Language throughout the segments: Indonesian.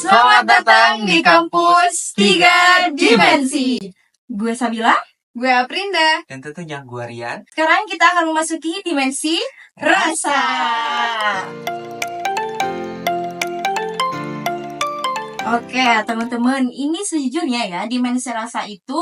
Selamat datang di kampus 3 Dimensi. Gue Sabila, gue Aprinda, dan tentunya gue Rian. Sekarang kita akan memasuki dimensi rasa. Oke, teman-teman, ini sejujurnya ya, dimensi rasa itu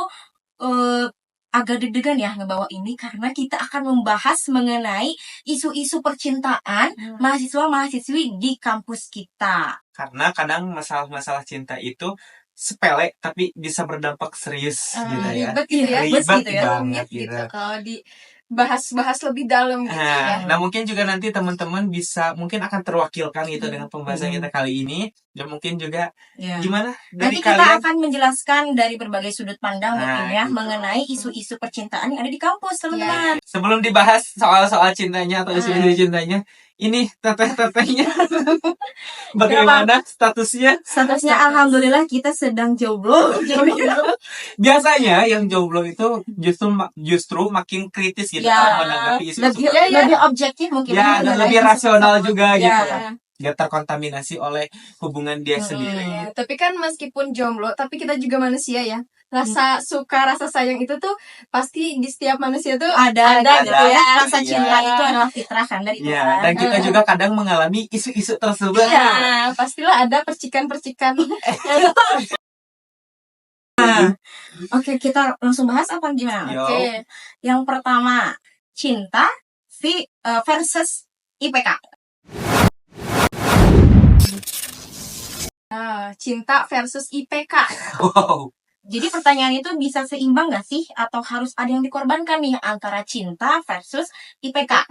agak deg-degan ya ngebawa ini karena kita akan membahas mengenai isu-isu percintaan mahasiswa-mahasiswi di kampus kita. Karena kadang masalah-masalah cinta itu sepele tapi bisa berdampak serius gitu ya. Ribet gitu ya. Ribet gitu ya. banget gitu. Kalau dibahas lebih dalam gitu ya. Nah, mungkin juga nanti teman-teman bisa mungkin akan terwakilkan gitu dengan pembahasan kita kali ini. Dan mungkin juga gimana dari nanti kita kalian? akan menjelaskan dari berbagai sudut pandang mungkin ya gitu. mengenai isu-isu percintaan yang ada di kampus, teman-teman. Sebelum dibahas soal-soal cintanya atau isu-isu cintanya, ini teteh-tetehnya bagaimana statusnya? Statusnya alhamdulillah kita sedang jomblo. Biasanya yang jomblo itu justru makin kritis gitu Ya, menanggapi isu-isu. lebih objektif mungkin. Ya, dan lebih rasional juga gitu Ya. kan. Gak terkontaminasi oleh hubungan dia sendiri. Ya, tapi kan meskipun jomblo, tapi kita juga manusia ya. Rasa suka, rasa sayang itu tuh pasti di setiap manusia tuh ada gitu ya. Rasa Iya. cinta itu adalah fitrah kan dari Ya, Tuhan. dan kita juga kadang mengalami isu-isu tersebut. ya, pastilah ada percikan-percikan. Oke, kita langsung bahas apa gimana? Yo. Oke. Yang pertama, cinta versus IPK. Cinta versus IPK. Wow. Jadi pertanyaan itu bisa seimbang gak sih? Atau harus ada yang dikorbankan nih antara cinta versus IPK?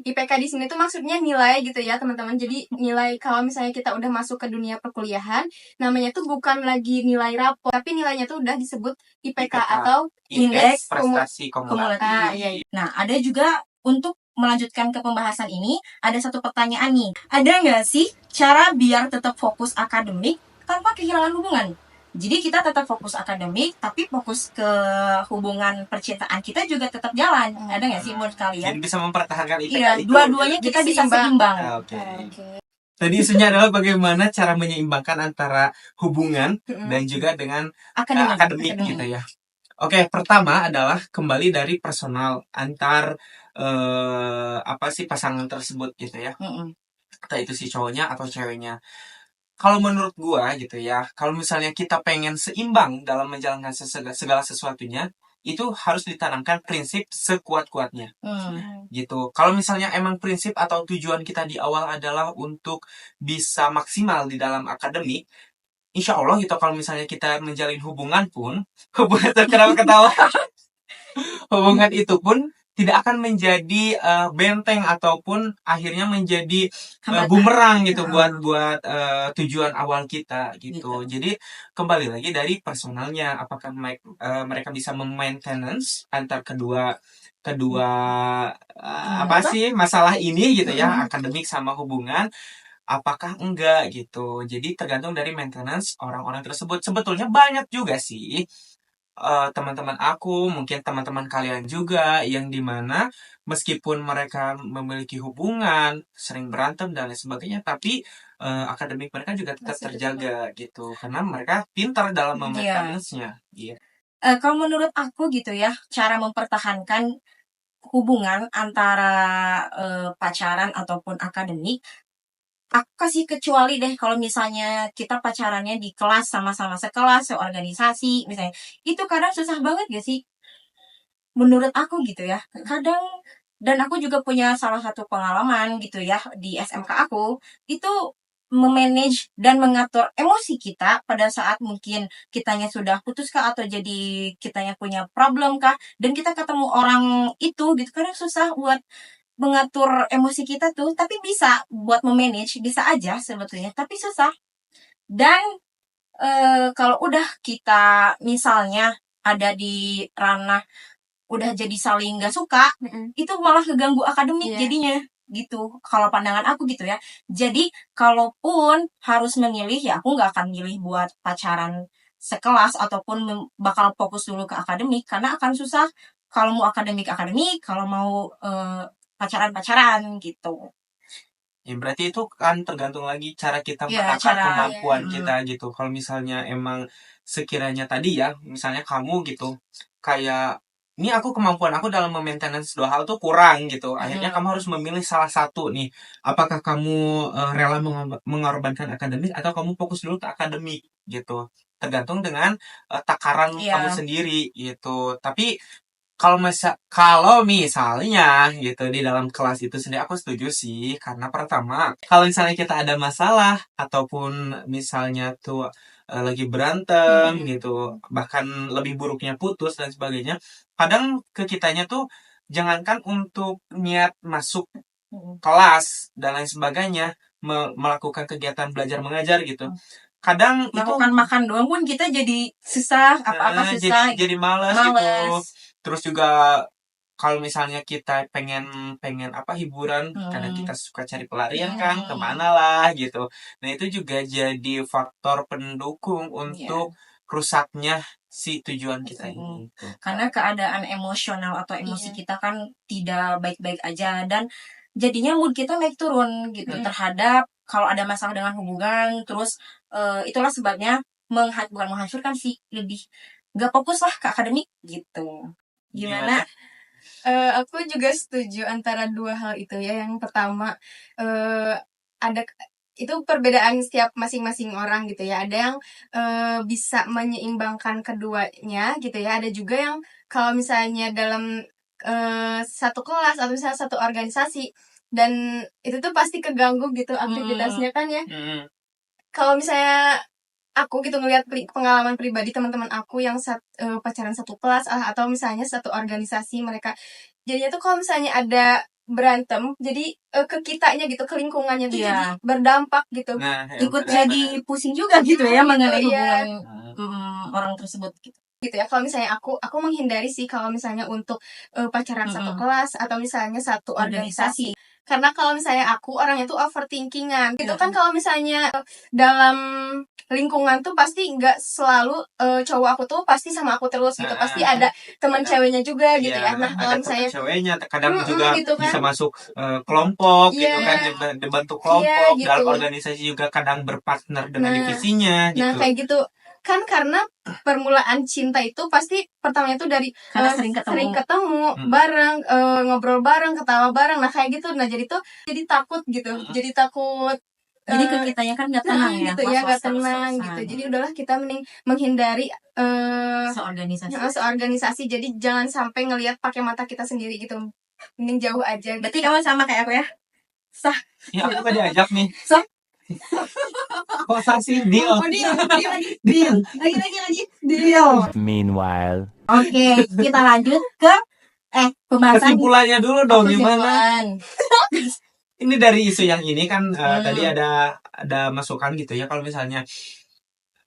IPK di sini tuh maksudnya nilai gitu ya teman-teman. Jadi nilai kalau misalnya kita udah masuk ke dunia perkuliahan, namanya tuh bukan lagi nilai rapor, tapi nilainya tuh udah disebut IPK atau Indeks prestasi kumulatif. Nah, ada juga untuk melanjutkan ke pembahasan ini, ada satu pertanyaan nih. Ada nggak sih cara biar tetap fokus akademik tanpa kehilangan hubungan? Jadi kita tetap fokus akademik, tapi fokus ke hubungan percintaan kita juga tetap jalan. Ada nggak sih menurut kalian? Jadi bisa mempertahankan IPK Iya, itu. dua-duanya kita Jadi bisa seimbang. Oke. Tadi isunya adalah bagaimana cara menyeimbangkan antara hubungan dan juga dengan akademik gitu ya. Oke, pertama adalah kembali dari personal antar pasangan tersebut gitu ya. Entah itu si cowoknya atau ceweknya. Kalau menurut gua gitu ya, kalau misalnya kita pengen seimbang dalam menjalankan segala sesuatunya, itu harus ditanamkan prinsip sekuat-kuatnya. Gitu. Kalau misalnya emang prinsip atau tujuan kita di awal adalah untuk bisa maksimal di dalam akademik, insya Allah gitu, kalau misalnya kita menjalin hubungan pun, hubungan ketawa hubungan itu pun tidak akan menjadi benteng ataupun akhirnya menjadi bumerang gitu buat tujuan awal kita gitu. Jadi kembali lagi dari personalnya, apakah mereka bisa memaintenance antar kedua masalah ini gitu ya, akademik sama hubungan. Apakah enggak gitu. Jadi tergantung dari maintenance orang-orang tersebut. Sebetulnya banyak juga sih teman-teman aku, mungkin teman-teman kalian juga, yang dimana meskipun mereka memiliki hubungan, sering berantem dan lain sebagainya, tapi akademik mereka juga tetap terjaga gitu, karena mereka pintar dalam memaintenance-nya. Iya. Kalau menurut aku gitu ya, cara mempertahankan hubungan antara pacaran ataupun akademik, aku kasih kecuali deh kalau misalnya kita pacarannya di kelas, sama-sama sekelas, seorganisasi misalnya, itu kadang susah banget gak sih? Menurut aku gitu ya, kadang, dan aku juga punya salah satu pengalaman gitu ya di SMK aku, itu memanage dan mengatur emosi kita pada saat mungkin kitanya sudah putus kah, atau jadi kitanya punya problem kah, dan kita ketemu orang itu gitu, kadang susah buat mengatur emosi kita tuh, tapi bisa buat memanage, bisa aja sebetulnya, tapi susah. Dan kalau udah kita misalnya ada di ranah udah jadi saling gak suka, itu malah keganggu akademik jadinya gitu, kalau pandangan aku gitu ya. Jadi kalaupun harus memilih, ya aku gak akan milih buat pacaran sekelas ataupun bakal fokus dulu ke akademik, karena akan susah kalau mau akademik, kalau mau pacaran gitu. Ya berarti itu kan tergantung lagi cara kita Ya, menakar cara kemampuan mm, kita gitu. Kalau misalnya emang sekiranya tadi ya, misalnya kamu gitu, kayak ini aku kemampuan aku dalam maintenance dua hal tuh kurang gitu. Akhirnya kamu harus memilih salah satu nih. Apakah kamu rela mengorbankan akademik atau kamu fokus dulu ke akademik gitu. Tergantung dengan takaran kamu ya sendiri gitu. Tapi kalau misalnya gitu di dalam kelas itu sendiri aku setuju sih karena pertama kalau misalnya kita ada masalah ataupun misalnya tuh lagi berantem mm, gitu bahkan lebih buruknya putus dan sebagainya kadang ke kitanya tuh jangankan untuk niat masuk mm, kelas dan lain sebagainya melakukan kegiatan belajar mengajar gitu kadang itu melakukan makan doang pun kita jadi susah, apa-apa jadi susah jadi gitu. malas gitu. Males. Terus juga kalau misalnya kita pengen pengen apa hiburan, kadang Hmm, kita suka cari pelarian kan, hmm, kemana lah gitu. Nah itu juga jadi faktor pendukung ya. untuk rusaknya si tujuan kita Mm. ini. Gitu. Karena keadaan emosional atau emosi Iya. kita kan tidak baik-baik aja dan jadinya mood kita naik turun gitu Mm. terhadap kalau ada masalah dengan hubungan terus itulah sebabnya bukan menghancurkan sih lebih gak fokus lah ke akademik gitu. Gimana? Gimana? Aku juga setuju antara dua hal itu ya. Yang pertama, eh ada itu perbedaan setiap masing-masing orang gitu ya. Ada yang bisa menyeimbangkan keduanya gitu ya. Ada juga yang kalau misalnya dalam satu kelas atau misalnya satu organisasi dan itu tuh pasti keganggu gitu Hmm, aktivitasnya kan ya. Hmm, Kalau misalnya aku gitu ngelihat pengalaman pribadi teman-teman aku yang pacaran satu kelas atau misalnya satu organisasi mereka jadinya tuh kalau misalnya ada berantem jadi ke kitanya gitu ke lingkungannya tuh jadi iya, berdampak gitu nah, ya ikut benar-benar. jadi pusing juga gitu ya mengenai gitu ya hubungan Hmm, orang tersebut gitu. gitu ya kalau misalnya aku menghindari sih kalau misalnya untuk pacaran satu Mm-mm. kelas atau misalnya satu organisasi Organisasi. karena kalau misalnya aku orangnya tuh overthinkingan gitu kan Mm-mm. kalau misalnya dalam lingkungan tuh pasti nggak selalu cowok aku tuh pasti sama aku terus gitu pasti nah, ada teman kadang ceweknya juga gitu ya ya nah ada kalau teman misalnya ceweknya kadang juga gitu bisa kan masuk kelompok gitu kan iya dibentuk iya kelompok gitu dalam organisasi juga kadang berpartner dengan nah divisinya nah gitu. kayak gitu kan karena permulaan cinta itu pasti pertamanya tuh dari Karena sering sering ketemu. ketemu Mm, bareng ngobrol bareng ketawa bareng nah kayak gitu nah jadi tuh jadi takut gitu mm, jadi takut Jadi ke eh kitanya kan nggak tenang ya, gitu ya was-was nggak tenang gitu terus-terusan. jadi udahlah kita mending menghindari Seorganisasi. seorganisasi jadi jangan sampai ngelihat pakai mata kita sendiri gitu mending jauh aja Berarti gitu. kamu sama kayak aku ya? Sah. ya aku gak diajak nih Sah. kok saksi deal Oh, deal lagi. Deal. Lagi. Deal. Meanwhile. Oke, kita lanjut ke pembahasan kesimpulannya dulu dong gimana kesimpulan. ini dari isu yang ini kan tadi Hmm. ada masukan gitu ya kalau misalnya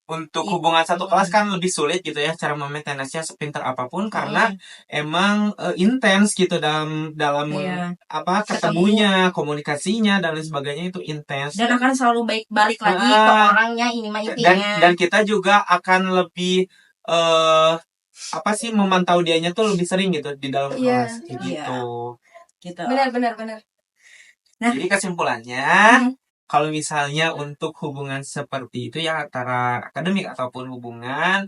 untuk I- hubungan satu kelas hmm. kan lebih sulit gitu ya cara memaintenance-nya sepintar apapun karena Hmm. emang intens gitu dalam Iya. apa ketemunya komunikasinya dan lain sebagainya itu intens Dan akan selalu balik lagi ke Ah, orangnya ini mah dan intinya. kita juga akan lebih apa sih memantau dianya tuh lebih sering gitu di dalam Iya kelas kayak Iya, gitu. gitu. benar. Nah, Jadi kesimpulannya hmm, kalau misalnya untuk hubungan seperti itu ya antara akademik ataupun hubungan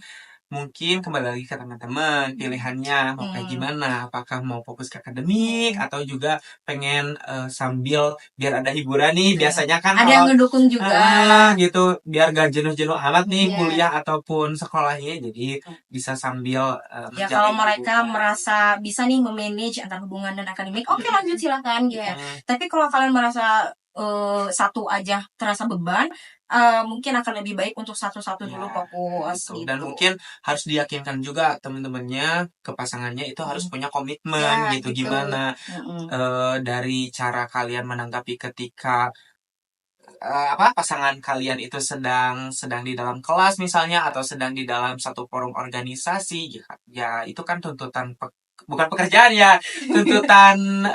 mungkin kembali lagi ke teman-teman pilihannya mau kayak hmm, gimana apakah mau fokus ke akademik hmm. atau juga pengen sambil biar ada hiburan nih Iya. biasanya kan Ada yang kalau ngedukung juga. gitu biar gak jenuh-jenuh amat nih Iya. kuliah ataupun sekolahnya jadi bisa sambil Ya menjalin kalau mereka hubungan. merasa bisa nih memanage antara hubungan dan akademik, oke lanjut silakan gitu. Iya. Tapi kalau kalian merasa satu aja terasa beban, mungkin akan lebih baik untuk satu-satu dulu Ya, fokus gitu. gitu. Dan mungkin harus diyakinkan juga teman-temannya ke pasangannya itu harus punya komitmen Ya, gitu. gitu. Gimana Mm-mm. dari cara kalian menanggapi ketika apa pasangan kalian itu sedang di dalam kelas misalnya atau sedang di dalam satu forum organisasi ya itu kan tuntutan bukan pekerjaan ya tuntutan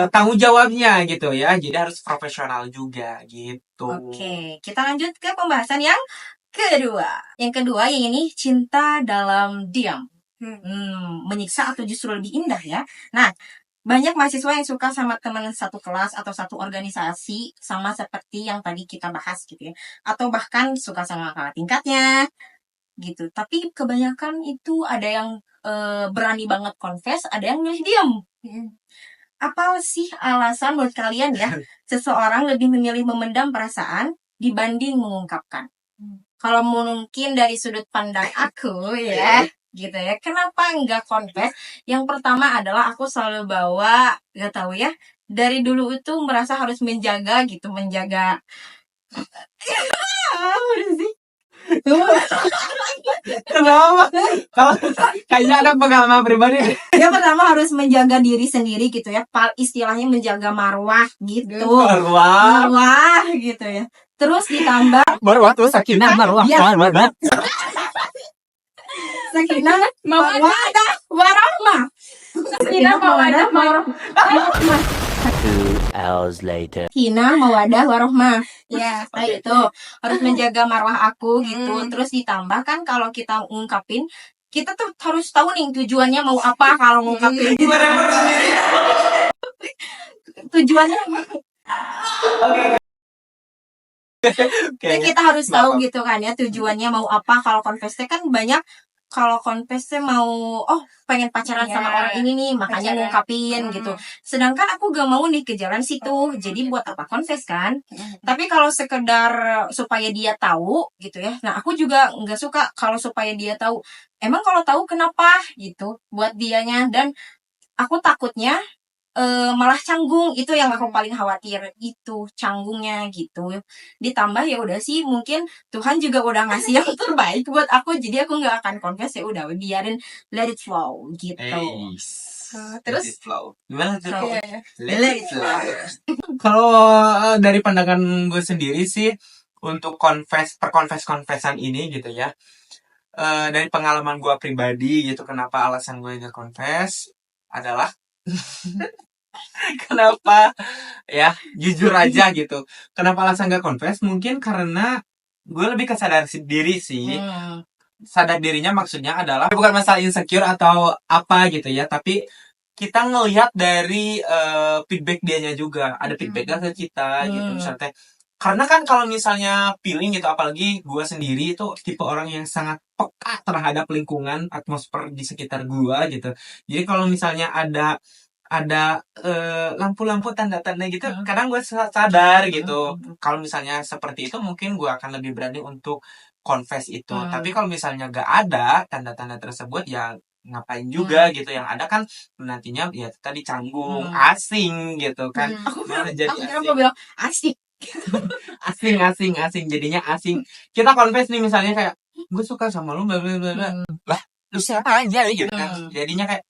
tanggung jawabnya gitu ya jadi harus profesional juga gitu. Oke, kita lanjut ke pembahasan yang kedua. Yang kedua yang ini cinta dalam diam. Menyiksa atau justru lebih indah ya. Nah, banyak mahasiswa yang suka sama teman satu kelas atau satu organisasi, sama seperti yang tadi kita bahas gitu ya. Atau bahkan suka sama kakak tingkatnya gitu. Tapi kebanyakan itu ada yang berani banget confess, ada yang milih diam. Apa sih alasan menurut kalian ya seseorang lebih memilih memendam perasaan dibanding mengungkapkan? Kalau mungkin dari sudut pandang aku ya, gitu ya. Kenapa enggak confess? Yang pertama adalah aku selalu bawa, gak tahu ya, dari dulu itu merasa harus menjaga gitu, menjaga. Udah sih. Kenapa? Kalau kayaknya ada pengalaman pribadi deh. Yang pertama harus menjaga diri sendiri gitu ya. Istilahnya menjaga marwah gitu. Marwah gitu ya. Terus ditambah Marwah tuh sakinah marwah. Ya. Marwah. Sakinah mawadah warahmah. Sakinah mawadah warahmah. 2 hours later. Sakinah mawadah warahmah. Ya. Nah itu harus menjaga marwah aku gitu. Terus ditambah kan kalau kita ngungkapin, kita tuh harus tahu nih tujuannya mau apa kalau ngungkapin. Tujuannya Kayaknya kita harus tahu Bapak. gitu kan ya tujuannya mau apa. Kalau confess-nya kan banyak, kalau confess-nya mau pengen pacaran Ya, sama orang ini nih makanya pacaran. ngungkapin gitu. Sedangkan aku gak mau nih ke jalan situ, jadi buat apa confess kan. Tapi kalau sekedar supaya dia tahu gitu ya, nah aku juga nggak suka kalau supaya dia tahu. Emang kalau tahu kenapa gitu buat dianya, dan aku takutnya malah canggung. Itu yang aku paling khawatir, itu canggungnya gitu. Ditambah ya udah sih, mungkin Tuhan juga udah ngasih yang terbaik buat aku, jadi aku nggak akan confess, ya udah biarin, let it flow gitu. Terus? Let it flow. Gimana tuh? Flow. Iya, ya. Let it flow. Kalau dari pandangan gue sendiri sih, untuk confessan ini gitu ya, dari pengalaman gue pribadi gitu, kenapa alasan gue nggak confess adalah kenapa ya, jujur aja gitu, kenapa alasan nggak confess, mungkin karena gue lebih ke sadar diri sih. Sadar dirinya maksudnya adalah bukan masalah insecure atau apa gitu ya, tapi kita ngelihat dari feedback dianya juga, ada feedback gak ke kita gitu misalnya. Karena kan kalau misalnya feeling gitu, apalagi gue sendiri itu tipe orang yang sangat peka terhadap lingkungan, atmosfer di sekitar gue gitu. Jadi kalau misalnya ada lampu-lampu tanda-tanda gitu, kadang gue sadar gitu. Kalau misalnya seperti itu, mungkin gue akan lebih berani untuk confess itu. Tapi kalau misalnya gak ada tanda-tanda tersebut, ya ngapain juga gitu. Yang ada kan nantinya ya tadi canggung, asing gitu kan. Malah jadi Aku kira asing. mau bilang asik. asing jadinya asing. Kita confess nih misalnya kayak, gue suka sama lu bla bla bla bla. Lah, lu siapa aja gitu kan. Jadinya kayak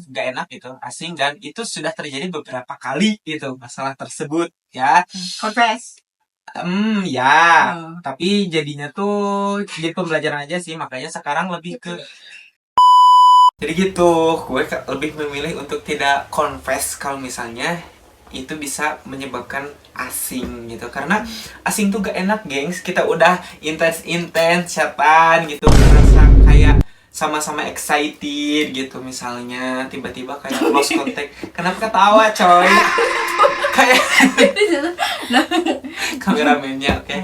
gak enak gitu, asing. Dan itu sudah terjadi beberapa kali gitu, masalah tersebut ya. Confess. Ya, tapi jadinya tuh jadi pembelajaran aja sih. Makanya sekarang lebih ke jadi gitu, gue lebih memilih untuk tidak confess kalau misalnya itu bisa menyebabkan asing gitu. Karena asing tuh gak enak, gengs. Kita udah intens chatan gitu, merasa kayak sama-sama excited gitu. Misalnya tiba-tiba kayak lost contact. Kenapa ketawa, coy? Kayak kameramennya, oke.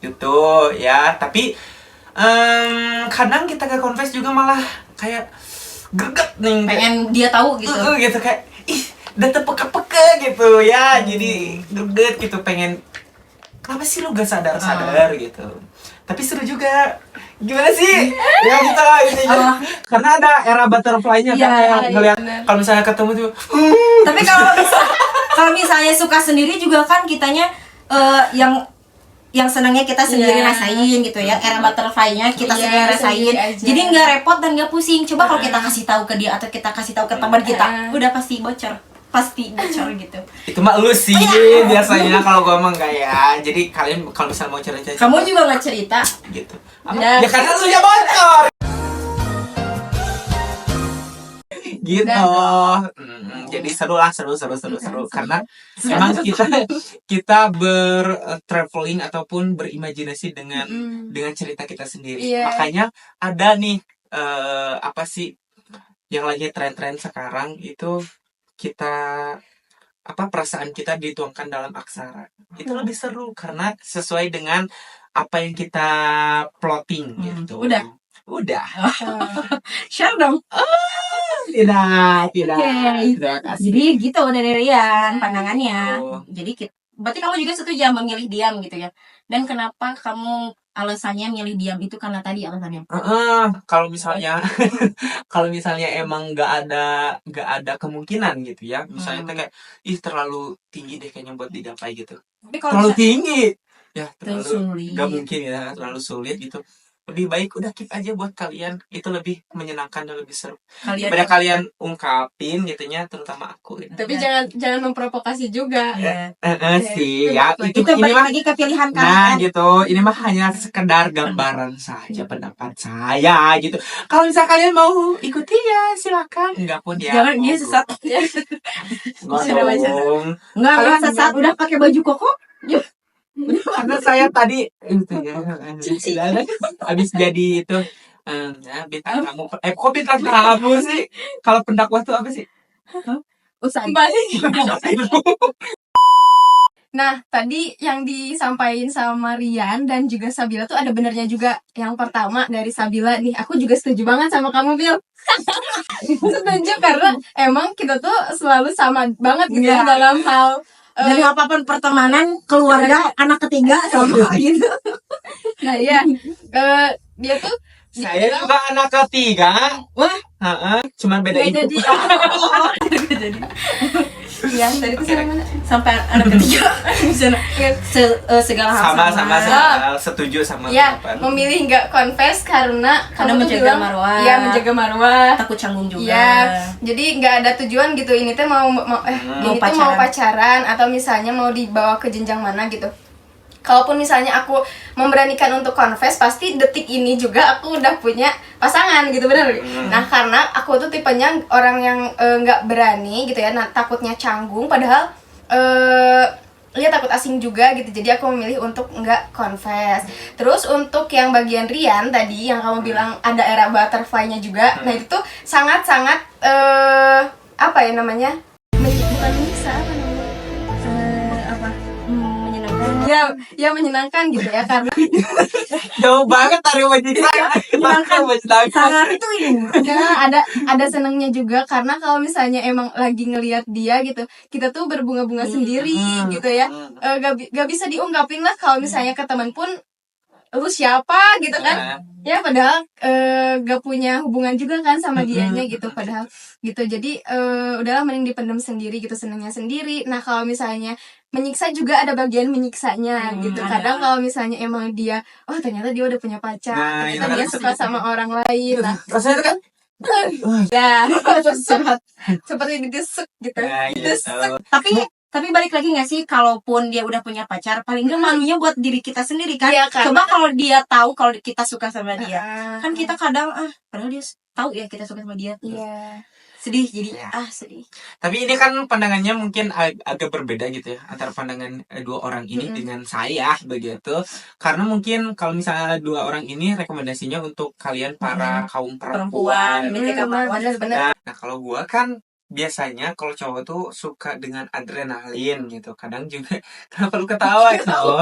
Gitu ya. Tapi kadang kita gak confess juga malah kayak greget nih, Pengen dia tahu gitu. gitu kayak udah terpeka-peka gitu ya. Jadi greget gitu, pengen kenapa sih lu gak sadar gitu. Tapi seru juga, gimana sih ya gitu lah intinya. Karena ada era butterfly-nya kan, kayak ngeliat kalau misalnya ketemu tuh Tapi kalau misalnya suka sendiri juga kan kitanya yang senangnya kita sendiri rasain gitu ya. Era butterfly-nya kita sendiri rasain. Jadi nggak repot dan nggak pusing. Coba kalau kita kasih tahu ke dia atau kita kasih tahu ke teman kita, udah pasti bocor gitu. itu mah lu sih biasanya. Kalau gua emang enggak ya. Jadi kalian kalau misalnya mau cerita Kamu juga nggak cerita gitu. Ya karena lu ya bocor gitu. Jadi seru karena memang kita traveling ataupun berimajinasi dengan cerita kita sendiri. Makanya ada nih apa sih yang lagi tren-tren sekarang itu kita perasaan kita dituangkan dalam aksara. Itu lebih seru karena sesuai dengan apa yang kita plotting gitu. Udah. Share dong. Tidak. Oke. Terima kasih. Jadi gitu dari Rian pandangannya. Oh. Jadi berarti kamu juga setuju memilih diam gitu ya. Dan kenapa kamu alasannya milih diam itu karena tadi alasannya? Kalau misalnya emang nggak ada kemungkinan gitu ya, misalnya tuh kayak terlalu tinggi deh kayaknya buat digapai gitu, Tapi kalau terlalu tinggi ya, terlalu terlalu sulit. nggak mungkin ya, terlalu sulit gitu. Lebih baik udah keep aja buat kalian, itu lebih menyenangkan dan lebih seru daripada kalian ungkapin gitunya, terutama aku gitu. Tapi jangan memprovokasi juga. Ya. Sih ya, itu Itu ini balik mah lagi ke pilihan nah kalian. gitu, ini mah hanya sekedar gambaran saja pendapat saya gitu. Kalau misalnya kalian mau ikuti ya silakan, enggak pun ya Jangan dia monggo. sesat. Enggak dong. Enggak sesat, udah pakai baju koko. Karena saya tadi itu ya habis jadi itu bintang tamu. Kok bintang tamu sih? Kalau pendakwah tuh apa sih? Usah. Nah, tadi yang disampaikan sama Rian dan juga Sabila tuh ada benernya juga. Yang pertama dari Sabila nih, aku juga setuju banget sama kamu, Bil. Setuju karena emang kita tuh selalu sama banget gitu ya dalam hal dari apapun pertemanan, keluarga, anak ketiga sama gitu. Nah, iya. Dia tuh Saya juga anak ketiga. Wah, Cuman beda nggak ibu. jadi. Iya, tadi tuh sama mana? sampai anak ketiga bisa segala hal Sama setuju sama Ya, pendapat. memilih nggak confess karena kamu tuh menjaga bilang, marwah. Iya, menjaga marwah. takut canggung juga. Iya, jadi nggak ada tujuan gitu. Ini tuh mau pacaran atau misalnya mau dibawa ke jenjang mana gitu. Kalaupun misalnya aku memberanikan untuk confess, pasti detik ini juga aku udah punya pasangan gitu, bener. Nah, karena aku tuh tipenya orang yang nggak berani gitu ya, nah takutnya canggung, padahal dia takut asing juga gitu, jadi aku memilih untuk nggak confess. Terus untuk yang bagian Rian tadi yang kamu bilang ada era butterfly-nya juga, nah itu tuh sangat-sangat apa ya namanya, bukan menyiksa, apa namanya, ya menyenangkan gitu ya, karena Jauh banget dari menyenangkan. Sangat itu ini. ya, ada senangnya juga karena kalau misalnya emang lagi ngelihat dia gitu, kita tuh berbunga-bunga sendiri gitu ya. Gak bisa diungkapin lah kalau misalnya ke teman pun, lu siapa gitu kan, ya padahal gak punya hubungan juga kan sama dianya gitu, padahal gitu. Jadi udahlah, mending dipendam sendiri gitu, senangnya sendiri. Nah, kalau misalnya menyiksa juga ada bagian menyiksanya gitu. Kadang kalau misalnya emang dia, ternyata dia udah punya pacar, ternyata dia suka sama orang lain, nah Rasanya itu kan ya seperti ditusuk gitu. Ditusuk. Tapi balik lagi nggak sih, kalaupun dia udah punya pacar, paling nggak malunya buat diri kita sendiri kan. Iya, karena- Coba kalau dia tahu kalau kita suka sama dia, kan kita kadang padahal dia tahu ya kita suka sama dia. Iya. Sedih jadi sedih. Tapi ini kan pandangannya mungkin agak berbeda gitu ya, antara pandangan dua orang ini dengan saya begitu. Karena mungkin kalau misalnya dua orang ini rekomendasinya untuk kalian para kaum perempuan. Bener. Nah, kalau gua kan biasanya kalau cowok tuh suka dengan adrenalin gitu. Kadang juga kenapa lu ketawa?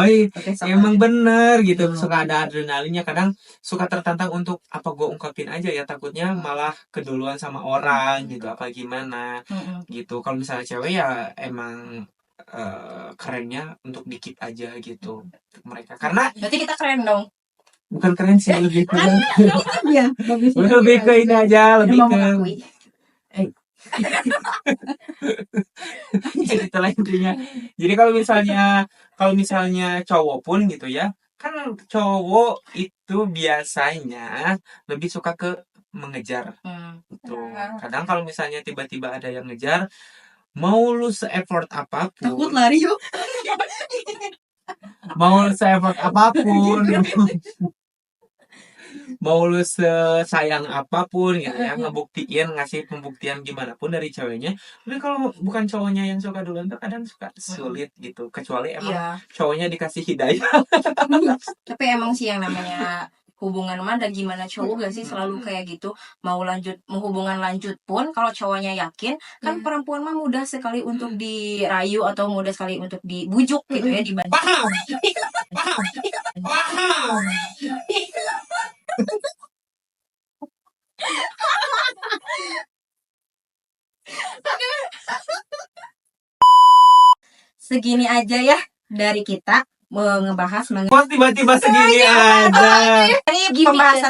Oi, emang bener gitu. Suka ada adrenalinnya. Kadang suka tertantang untuk apa gue ungkapin aja ya, takutnya malah keduluan sama orang gitu, apa gimana gitu. Kalau misalnya cewek ya emang kerennya untuk dikit aja gitu untuk mereka. Karena Berarti kita keren dong. bukan keren sih, lebih ke Iya, lebih ke ini aja, lebih ke itulah intinya. Jadi kalau misalnya cowok pun gitu ya, kan cowok itu biasanya lebih suka ke mengejar gitu. Kadang kalau misalnya tiba-tiba ada yang ngejar, mau lu se-effort apapun, takut lari yuk. mau lu se-effort apapun, mau lu sayang apapun gitu ya, ngasih pembuktian gimana pun dari ceweknya. Tapi kalau bukan cowoknya yang suka duluan tuh kadang suka sulit gitu, kecuali emang cowoknya dikasih hidayah. Tapi emang sih yang namanya hubungan mah dan gimana cowok gak sih selalu kayak gitu, mau hubungan lanjut pun kalau cowoknya yakin kan perempuan mah mudah sekali untuk dirayu atau mudah sekali untuk dibujuk gitu ya dibanding Paham. Paham. segini aja ya dari kita ngebahas mengenai Kok tiba-tiba segini aja?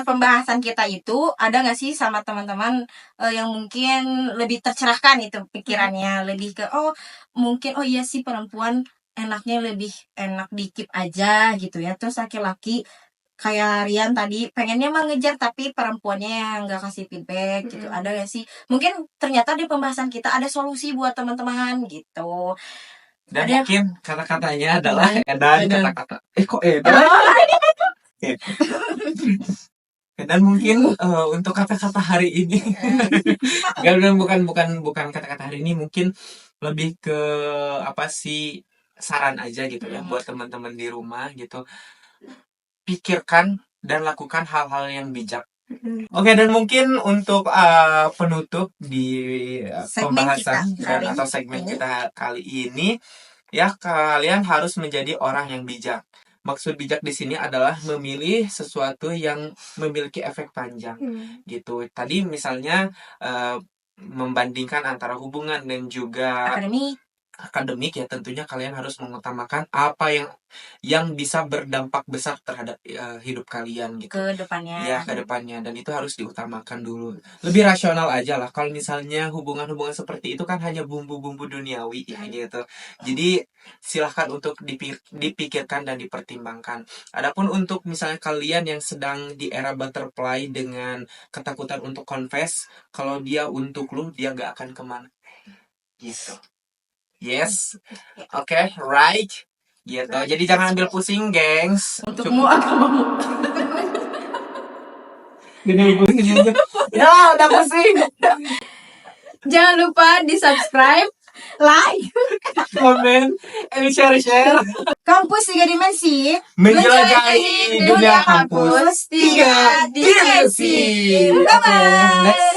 pembahasan kita itu ada nggak sih sama teman-teman yang mungkin lebih tercerahkan itu pikirannya, lebih ke mungkin iya sih perempuan enaknya lebih enak dikip aja gitu ya, terus laki-laki kayak Rian tadi pengennya mah ngejar tapi perempuannya yang nggak kasih feedback gitu, ada nggak sih mungkin ternyata di pembahasan kita ada solusi buat teman-teman gitu. Dan Ada- mungkin kata-katanya adalah Edan kata-kata. Kok Edan? Dan mungkin untuk kata-kata hari ini, bukan kata-kata hari ini, mungkin lebih ke apa sih, saran aja gitu ya buat teman-teman di rumah gitu. Pikirkan dan lakukan hal-hal yang bijak. Oke, dan mungkin untuk penutup di Segmen pembahasan kita kali atau segmen kita kali ini, ya kalian harus menjadi orang yang bijak. Maksud bijak di sini adalah memilih sesuatu yang memiliki efek panjang, gitu. Tadi misalnya membandingkan antara hubungan dan juga akademik ya, tentunya kalian harus mengutamakan apa yang bisa berdampak besar terhadap hidup kalian gitu. ke depannya. Ya, ke depannya, dan itu harus diutamakan dulu. Lebih rasional aja lah. Kalau misalnya hubungan-hubungan seperti itu kan hanya bumbu-bumbu duniawi ya gitu. Jadi silahkan untuk dipikirkan dan dipertimbangkan. Adapun untuk misalnya kalian yang sedang di era butterfly dengan ketakutan untuk confess, kalau dia untuk lu, dia gak akan kemana. Gitu. Yes, oke, right, gitu. Jadi jangan ambil pusing, gengs. Untukmu agamamu. Gini aja. Ya, udah pusing. Jangan lupa di subscribe, Like Komen, share. Kampus 3 Dimensi Menjelajahi dunia kampus 3 dimensi. Bye-bye. Oke, next